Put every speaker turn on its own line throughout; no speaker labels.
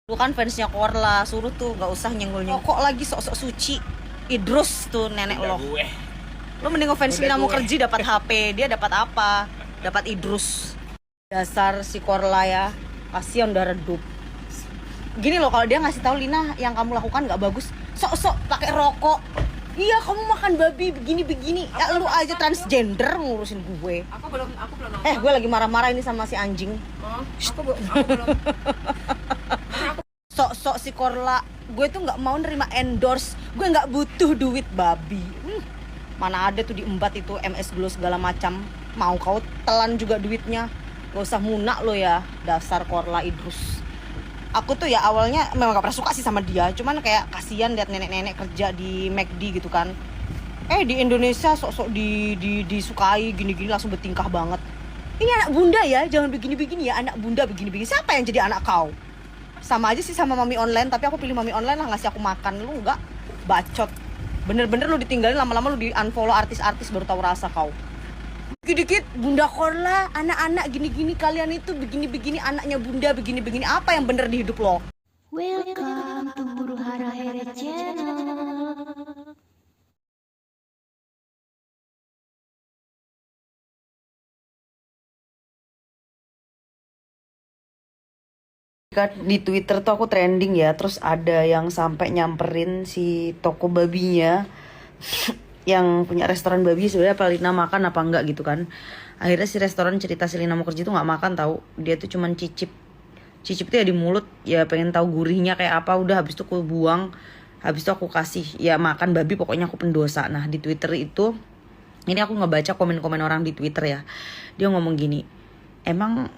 Lu kan fansnya Korla, suruh tuh nggak usah nyenggol-nyenggol. Kok lagi sok-sok suci. Idrus tuh nenek lo. Lo mending ngefans Lina Mukherjee dapat HP, dia dapat apa? Dapat Idrus. Dasar si Korla ya. Kasihan udah redup. Gini loh, kalau dia ngasih tahu Lina yang kamu lakukan nggak bagus, sok-sok pakai rokok. Iya, kamu makan babi begini-begini. Ya lu aja transgender ngurusin gue.
Aku belum nonton.
Gue lagi marah-marah ini sama si anjing.
Aku belum.
Sok-sok si Korla, gue tuh nggak mau nerima endorse, gue nggak butuh duit babi. Mana ada tuh diembat itu MS Glow segala macam, mau kau telan juga duitnya. Gak usah munak lo ya, dasar Korla Idrus. Aku tuh ya awalnya memang gak pernah suka sih sama dia, cuman kayak kasihan lihat nenek-nenek kerja di McD gitu kan. Di Indonesia sok-sok disukai gini-gini langsung bertingkah banget. Ini anak bunda ya, jangan begini-begini ya, anak bunda begini-begini. Siapa yang jadi anak kau? Sama aja sih sama mami online, tapi aku pilih mami online lah, ngasih aku makan. Lu enggak, bacot. Bener-bener lu ditinggalin, lama-lama lu di unfollow artis-artis baru tahu rasa kau. Dikit-dikit Bunda Korla, anak-anak gini-gini, kalian itu begini-begini, anaknya bunda begini-begini. Apa yang bener di hidup lo?
Welcome to Huru Hara Here Channel.
Di Twitter tuh aku trending ya, terus ada yang sampai nyamperin si toko babinya yang punya restoran babi, sebenarnya apa Lina makan apa enggak gitu kan. Akhirnya si restoran cerita si Lina Mukherjee tuh nggak makan tahu, dia tuh cuman cicip tuh ya di mulut, ya pengen tahu gurihnya kayak apa, udah habis itu aku buang, habis itu aku kasih ya makan babi, pokoknya aku pendosa. Nah di Twitter itu, ini aku ngebaca komen-komen orang di Twitter ya, dia ngomong gini, emang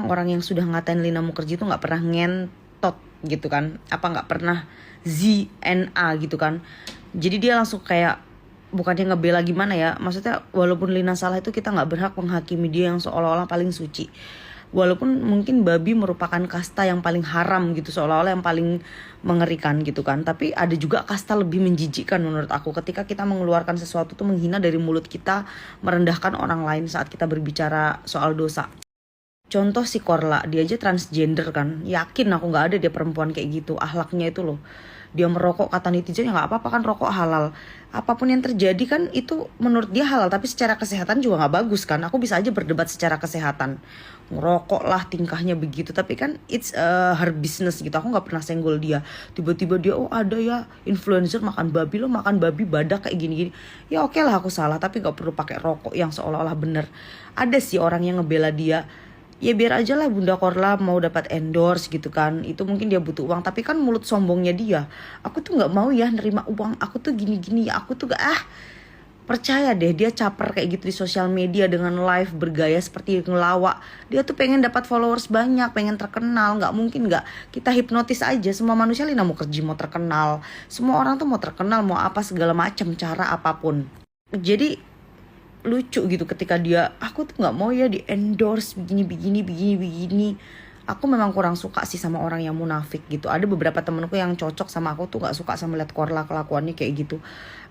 orang yang sudah ngatain Lina Mukherjee itu nggak pernah ngentot gitu kan, apa nggak pernah ZNA gitu kan. Jadi dia langsung kayak bukannya ngebela gimana ya, maksudnya walaupun Lina salah itu kita nggak berhak menghakimi dia yang seolah-olah paling suci. Walaupun mungkin babi merupakan kasta yang paling haram gitu, seolah-olah yang paling mengerikan gitu kan, tapi ada juga kasta lebih menjijikkan menurut aku, ketika kita mengeluarkan sesuatu tuh menghina dari mulut kita, merendahkan orang lain saat kita berbicara soal dosa. Contoh si Korla, dia aja transgender kan, yakin aku nggak ada dia perempuan kayak gitu, akhlaknya itu loh. Dia merokok, kata netizen ya nggak apa-apa kan, rokok halal. Apapun yang terjadi kan itu menurut dia halal, tapi secara kesehatan juga nggak bagus kan. Aku bisa aja berdebat secara kesehatan, ngerokok lah tingkahnya begitu, tapi kan it's her business gitu. Aku nggak pernah senggol dia. Tiba-tiba dia ada ya influencer makan babi, lo makan babi badak kayak gini-gini. Ya oke lah aku salah, tapi nggak perlu pakai rokok yang seolah-olah bener. Ada sih orang yang ngebela dia. Ya biar aja lah Bunda Korla mau dapat endorse gitu kan, itu mungkin dia butuh uang, tapi kan mulut sombongnya dia, aku tuh nggak mau ya nerima uang, aku tuh gini-gini, aku tuh gak percaya deh dia caper kayak gitu di sosial media dengan live bergaya seperti ngelawak. Dia tuh pengen dapat followers banyak, pengen terkenal, nggak mungkin nggak kita hipnotis aja. Semua manusia Lina Mukherjee mau terkenal, semua orang tuh mau terkenal, mau apa segala macam cara apapun. Jadi lucu gitu ketika dia, aku tuh nggak mau ya di endorse begini. Aku memang kurang suka sih sama orang yang munafik gitu. Ada beberapa temenku yang cocok sama aku tuh nggak suka sama liat Korla kelakuannya kayak gitu.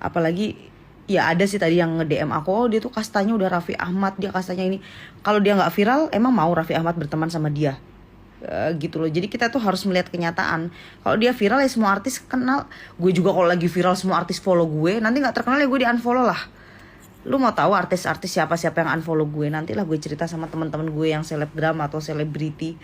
Apalagi ya ada sih tadi yang nge-DM aku, oh dia tuh kastanya udah Raffi Ahmad, dia kastanya ini. Kalau dia nggak viral, emang mau Raffi Ahmad berteman sama dia? Gitu loh. Jadi kita tuh harus melihat kenyataan. Kalau dia viral ya semua artis kenal. Gue juga kalau lagi viral semua artis follow gue, nanti nggak terkenal ya gue di unfollow lah. Lu mau tahu artis-artis siapa yang unfollow gue? Nantilah gue cerita sama teman-teman gue yang selebgram atau selebriti.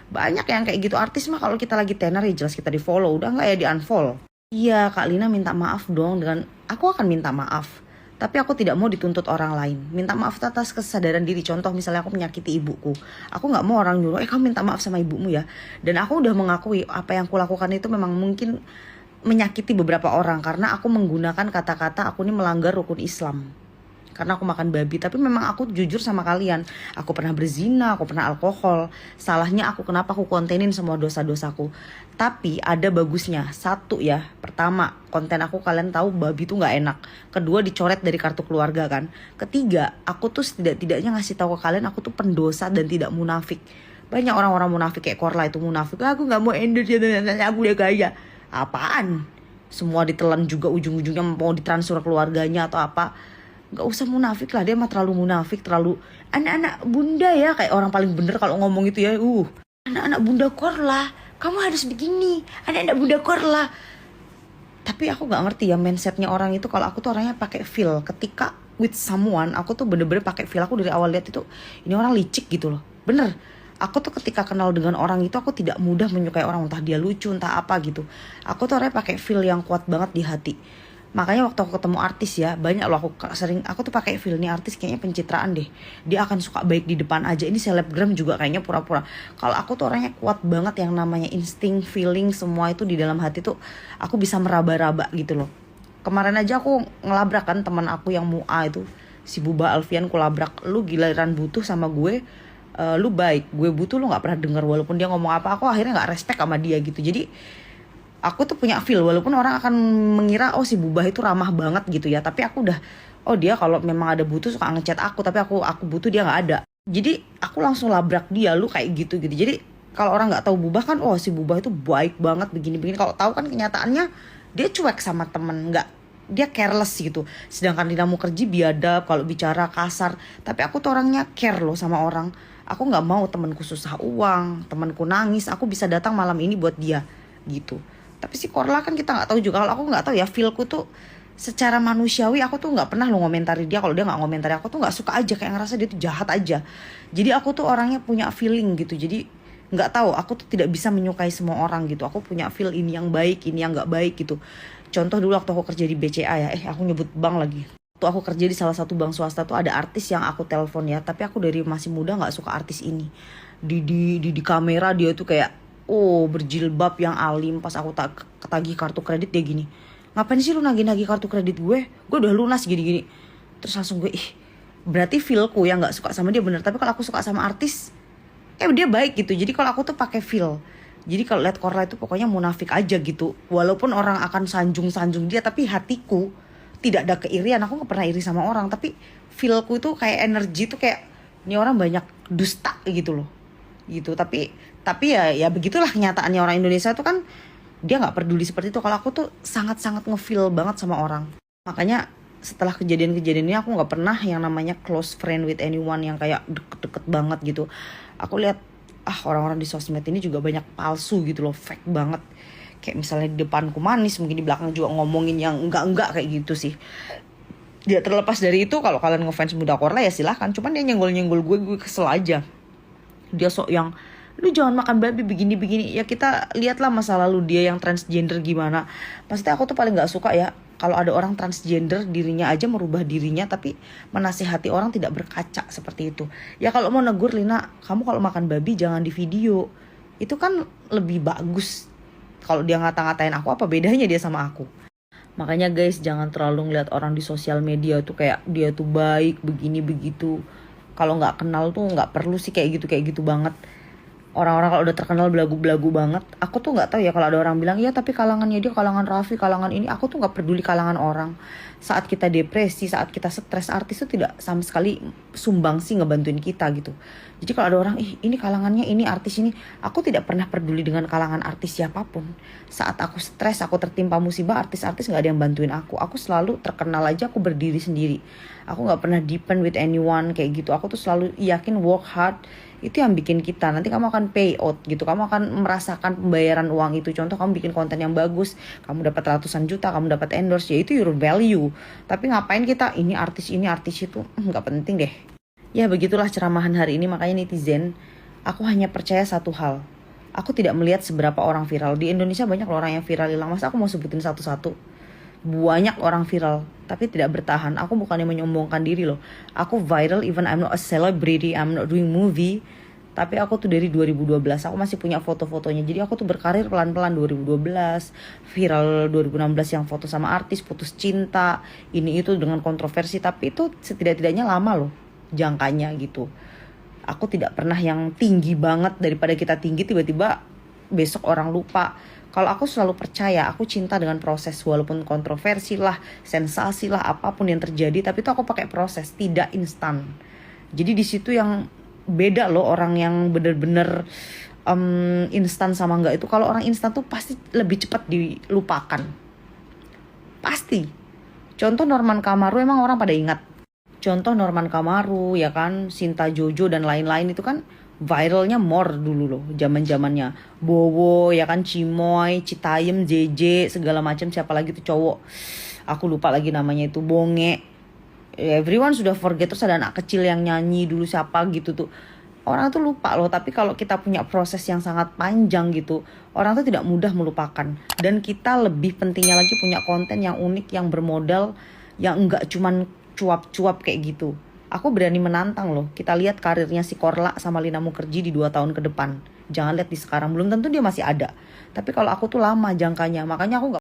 Banyak yang kayak gitu. Artis mah kalau kita lagi tenar ya jelas kita di follow, udah nggak ya di unfollow. Iya, Kak Lina minta maaf dong, dengan aku akan minta maaf. Tapi aku tidak mau dituntut orang lain. Minta maaf atas kesadaran diri. Contoh misalnya aku menyakiti ibuku, aku nggak mau orang nyuruh, kamu minta maaf sama ibumu ya. Dan aku udah mengakui apa yang aku lakukan itu memang mungkin menyakiti beberapa orang, karena aku menggunakan kata-kata aku ini melanggar rukun Islam. Karena aku makan babi, tapi memang aku jujur sama kalian, aku pernah berzina, aku pernah alkohol. Salahnya aku kenapa aku kontenin semua dosa-dosaku. Tapi ada bagusnya, satu ya, pertama konten aku kalian tahu babi tuh nggak enak. Kedua dicoret dari kartu keluarga kan. Ketiga aku tuh tidak-tidaknya ngasih tahu ke kalian aku tuh pendosa dan tidak munafik. Banyak orang-orang munafik kayak Korla itu munafik, aku nggak mau endorse ya, aku udah kaya. Apaan? Semua ditelan juga, ujung-ujungnya mau ditransfer keluarganya atau apa. Gak usah munafik lah, dia mah terlalu munafik, terlalu anak-anak bunda ya, kayak orang paling bener kalau ngomong itu ya. Anak-anak bunda Korla, kamu harus begini, Anda Bunda Korla. Tapi aku nggak ngerti ya mindsetnya orang itu. Kalau aku tuh orangnya pakai feel. Ketika with someone, aku tuh bener-bener pakai feel. Aku dari awal lihat itu ini orang licik gitu loh. Bener. Aku tuh ketika kenal dengan orang itu aku tidak mudah menyukai orang, entah dia lucu, entah apa gitu. Aku tuh orangnya pakai feel yang kuat banget di hati. Makanya waktu aku ketemu artis ya, banyak loh aku tuh pakai feel nih artis kayaknya pencitraan deh. Dia akan suka baik di depan aja. Ini selebgram juga kayaknya pura-pura. Kalau aku tuh orangnya kuat banget yang namanya insting, feeling, semua itu di dalam hati tuh aku bisa meraba-raba gitu loh. Kemarin aja aku ngelabrak kan teman aku yang MUA itu, si Buba Alfian, ku labrak. Lu giliran butuh sama gue, lu baik, gue butuh lu nggak pernah dengar. Walaupun dia ngomong apa, aku akhirnya nggak respect sama dia gitu. Jadi aku tuh punya feel, walaupun orang akan mengira oh si Bubah itu ramah banget gitu ya, tapi aku udah oh dia kalau memang ada butuh suka ngechat aku, tapi aku butuh dia nggak ada. Jadi aku langsung labrak dia, lu kayak gitu. Jadi kalau orang nggak tahu Bubah kan, oh si Bubah itu baik banget begini-begini. Kalau tahu kan kenyataannya dia cuek sama temen, nggak, dia careless gitu. Sedangkan Rina Mukherjee biadab, kalau bicara kasar. Tapi aku tuh orangnya care loh sama orang. Aku nggak mau temanku susah uang, temanku nangis, aku bisa datang malam ini buat dia gitu. Tapi si Korla kan kita nggak tahu juga. Kalau aku nggak tahu ya, feelku tuh secara manusiawi aku tuh nggak pernah lo ngomentari dia. Kalau dia nggak ngomentari aku tuh nggak suka aja, kayak ngerasa dia tuh jahat aja. Jadi aku tuh orangnya punya feeling gitu. Jadi nggak tahu, aku tuh tidak bisa menyukai semua orang gitu. Aku punya feel ini yang baik, ini yang nggak baik gitu. Contoh dulu waktu aku kerja di BCA ya, aku nyebut bank lagi. Waktu aku kerja di salah satu bank swasta tuh ada artis yang aku telepon ya. Tapi aku dari masih muda nggak suka artis ini. Di kamera dia tuh kayak oh berjilbab yang alim. Pas aku ketagih kartu kredit dia gini, ngapain sih lu nagih-nagih kartu kredit gue udah lunas gini-gini. Terus langsung gue berarti feelku yang gak suka sama dia bener. Tapi kalau aku suka sama artis dia baik gitu. Jadi kalau aku tuh pakai feel. Jadi kalau lihat Korla itu pokoknya munafik aja gitu. Walaupun orang akan sanjung-sanjung dia, tapi hatiku tidak ada keirian. Aku gak pernah iri sama orang, tapi feelku itu kayak energi tuh kayak ini orang banyak dusta gitu loh gitu. Tapi ya begitulah kenyataannya orang Indonesia tuh kan, dia nggak peduli seperti itu. Kalau aku tuh sangat-sangat ngefeel banget sama orang. Makanya setelah kejadian-kejadian ini aku nggak pernah yang namanya close friend with anyone yang kayak deket-deket banget gitu. Aku lihat orang-orang di sosmed ini juga banyak palsu gitu loh, fake banget. Kayak misalnya di depanku manis, mungkin di belakang juga ngomongin yang enggak kayak gitu sih. Dia terlepas dari itu, kalau kalian ngefans Bunda Korla ya silahkan. Cuman dia nyenggol-nyenggol gue kesel aja. Dia sok yang lu jangan makan babi begini-begini. Ya kita lihatlah masa lalu dia yang transgender gimana. Maksudnya aku tuh paling gak suka ya kalau ada orang transgender, dirinya aja merubah dirinya tapi menasihati orang tidak berkaca seperti itu. Ya kalau mau negur, Lina, kamu kalau makan babi jangan di video. Itu kan lebih bagus. Kalau dia ngata-ngatain aku, apa bedanya dia sama aku? Makanya guys, jangan terlalu ngeliat orang di sosial media tuh kayak dia tuh baik begini begitu. Kalau nggak kenal tuh nggak perlu sih kayak gitu banget. Orang-orang kalau udah terkenal belagu-belagu banget, aku tuh nggak tahu ya kalau ada orang bilang ya tapi kalangannya dia kalangan Raffi, kalangan ini. Aku tuh nggak peduli kalangan orang. Saat kita depresi, saat kita stres, artis tuh tidak sama sekali sumbang sih ngebantuin kita gitu. Jadi kalau ada orang ini kalangannya ini, artis ini, aku tidak pernah peduli dengan kalangan artis siapapun. Saat aku stres, aku tertimpa musibah, artis-artis nggak ada yang bantuin aku. Aku selalu terkenal aja, aku berdiri sendiri. Aku nggak pernah depend with anyone kayak gitu. Aku tuh selalu yakin work hard itu yang bikin kita nanti kamu akan pay out gitu. Kamu akan merasakan pembayaran uang itu. Contoh kamu bikin konten yang bagus, kamu dapat ratusan juta, kamu dapat endorse, ya itu your value. Tapi ngapain kita ini artis itu, nggak penting deh. Ya begitulah ceramahan hari ini. Makanya netizen, aku hanya percaya satu hal, aku tidak melihat seberapa orang viral. Di Indonesia banyak loh orang yang viral hilang. Mas aku mau sebutin satu-satu. Banyak orang viral tapi tidak bertahan. Aku bukannya menyombongkan diri loh. Aku viral even I'm not a celebrity, I'm not doing movie. Tapi aku tuh dari 2012, aku masih punya foto-fotonya. Jadi aku tuh berkarir pelan-pelan 2012, viral 2016 yang foto sama artis, putus cinta, ini itu dengan kontroversi. Tapi itu setidak-tidaknya lama loh jangkanya gitu. Aku tidak pernah yang tinggi banget, daripada kita tinggi tiba-tiba besok orang lupa. Kalau aku selalu percaya, aku cinta dengan proses. Walaupun kontroversi lah, sensasi lah, apapun yang terjadi, tapi itu aku pakai proses, tidak instan. Jadi di situ yang beda loh orang yang bener-bener instan sama enggak itu. Kalau orang instan tuh pasti lebih cepat dilupakan. Pasti. Contoh Norman Kamaru, emang orang pada ingat. Contoh Norman Kamaru ya kan, Sinta Jojo dan lain-lain itu kan viralnya more dulu loh, zaman-zamannya Bowo ya kan, Cimoy, Citayem, JJ segala macam, siapa lagi tuh cowok, aku lupa lagi namanya itu, Bonge. Everyone sudah forget. Terus ada anak kecil yang nyanyi dulu siapa gitu tuh, orang tuh lupa loh. Tapi kalau kita punya proses yang sangat panjang gitu, orang tuh tidak mudah melupakan. Dan kita lebih pentingnya lagi punya konten yang unik, yang bermodal, yang enggak cuman cuap-cuap kayak gitu. Aku berani menantang loh. Kita lihat karirnya si Korla sama Lina Mukherjee di 2 tahun ke depan. Jangan lihat di sekarang, belum tentu dia masih ada. Tapi kalau aku tuh lama jangkanya, makanya aku nggak